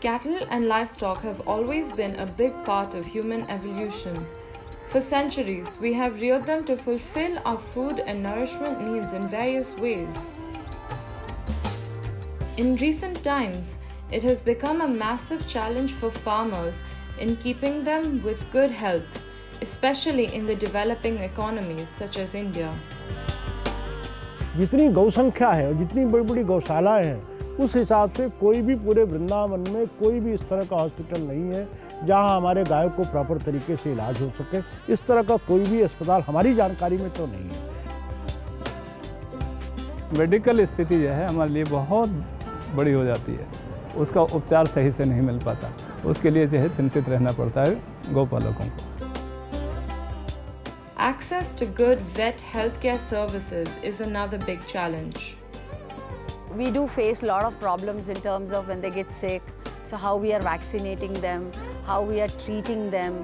Cattle and livestock have always been a big part of human evolution. For centuries, we have reared them to fulfill our food and nourishment needs in various ways. In recent times, it has become a massive challenge for farmers in keeping them with good health, especially in the developing economies such as India. जितनी गौ संख्या है और जितनी बड़ी बड़ी गौशालाएं हैं उस हिसाब से कोई भी पूरे वृंदावन में कोई भी इस तरह का हॉस्पिटल नहीं है जहां हमारे गायों को प्रॉपर तरीके से इलाज हो सके। इस तरह का कोई भी अस्पताल हमारी जानकारी में तो नहीं है। मेडिकल स्थिति जो है हमारे लिए बहुत बड़ी हो जाती है, उसका उपचार सही से नहीं मिल पाता, उसके लिए जो है चिंतित रहना पड़ता है गौपालकों को। Access to good vet healthcare services is another big challenge. We do face a lot of problems in terms of when they get sick, so how we are vaccinating them, how we are treating them,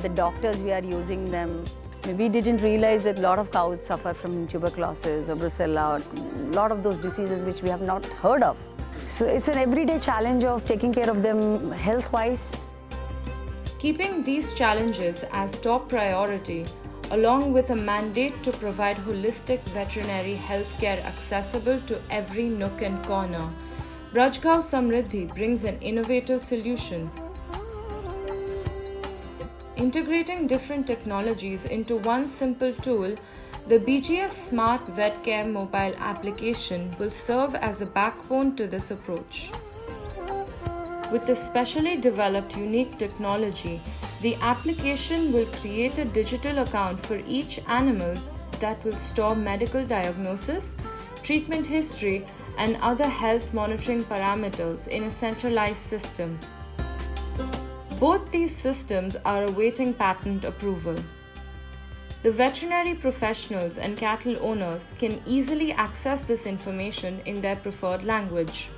the doctors we are using them. We didn't realize that a lot of cows suffer from tuberculosis or brucella or a lot of those diseases which we have not heard of. So it's an everyday challenge of taking care of them health-wise. Keeping these challenges as top priority, along with a mandate to provide holistic veterinary healthcare accessible to every nook and corner, Brajgaon Samriddhi brings an innovative solution. Integrating different technologies into one simple tool, the BGS Smart Vet Care mobile application will serve as a backbone to this approach. With this specially developed unique technology, the application will create a digital account for each animal that will store medical diagnosis, treatment history, and other health monitoring parameters in a centralized system. Both these systems are awaiting patent approval. The veterinary professionals and cattle owners can easily access this information in their preferred language.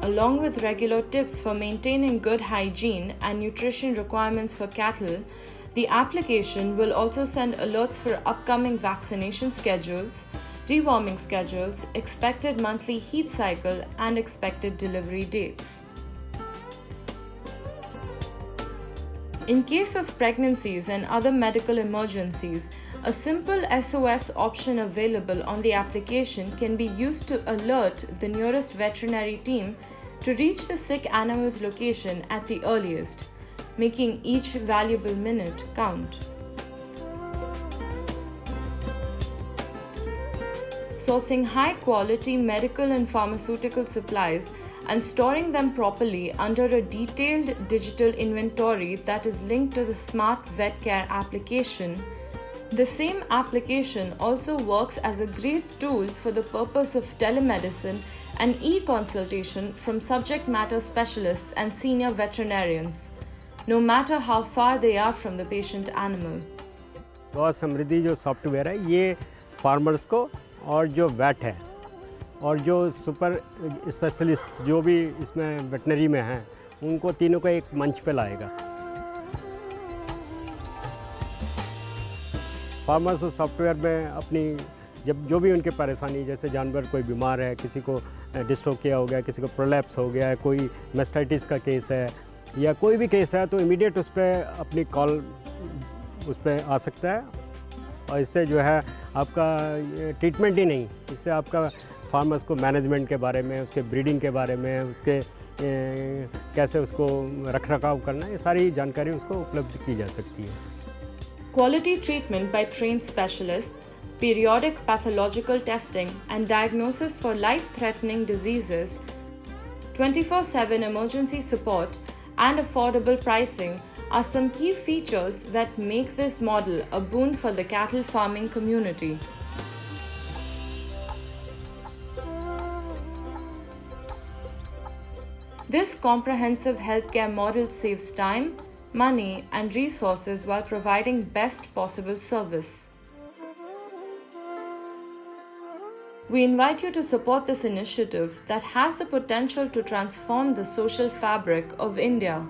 Along with regular tips for maintaining good hygiene and nutrition requirements for cattle, the application will also send alerts for upcoming vaccination schedules, deworming schedules, expected monthly heat cycle, and expected delivery dates. In case of pregnancies and other medical emergencies, a simple SOS option available on the application can be used to alert the nearest veterinary team to reach the sick animal's location at the earliest, making each valuable minute count. Sourcing high-quality medical and pharmaceutical supplies and storing them properly under a detailed digital inventory that is linked to the Smart Vet Care application. The same application also works as a great tool for the purpose of telemedicine and e-consultation from subject matter specialists and senior veterinarians, no matter how far they are from the patient animal. गौ समृद्धि जो software है ये farmers को और जो wait है और जो सुपर स्पेशलिस्ट जो भी इसमें वेटनरी में हैं उनको तीनों को एक मंच पे लाएगा। फार्मर्स उस सॉफ्टवेयर में अपनी जब जो भी उनके परेशानी, जैसे जानवर कोई बीमार है, किसी को डिस्ट्रोफिया हो गया, किसी को प्रोलैप्स हो गया है, कोई मेस्टाइटिस का केस है या कोई भी केस है, तो इमीडिएट उस पर अपनी कॉल उस पर आ सकता है और इससे जो है आपका ट्रीटमेंट ही नहीं, इससे आपका फार्मर्स को मैनेजमेंट के बारे में, उसके ब्रीडिंग के बारे में, उसके कैसे उसको रख रखाव करना है, ये सारी जानकारी उसको उपलब्ध की जा सकती है। Quality treatment by trained specialists, periodic pathological testing and diagnosis for life-threatening diseases, 24/7 emergency support and affordable pricing are some key features that make this model a boon for the cattle farming community. This comprehensive healthcare model saves time, money, and resources while providing best possible service. We invite you to support this initiative that has the potential to transform the social fabric of India.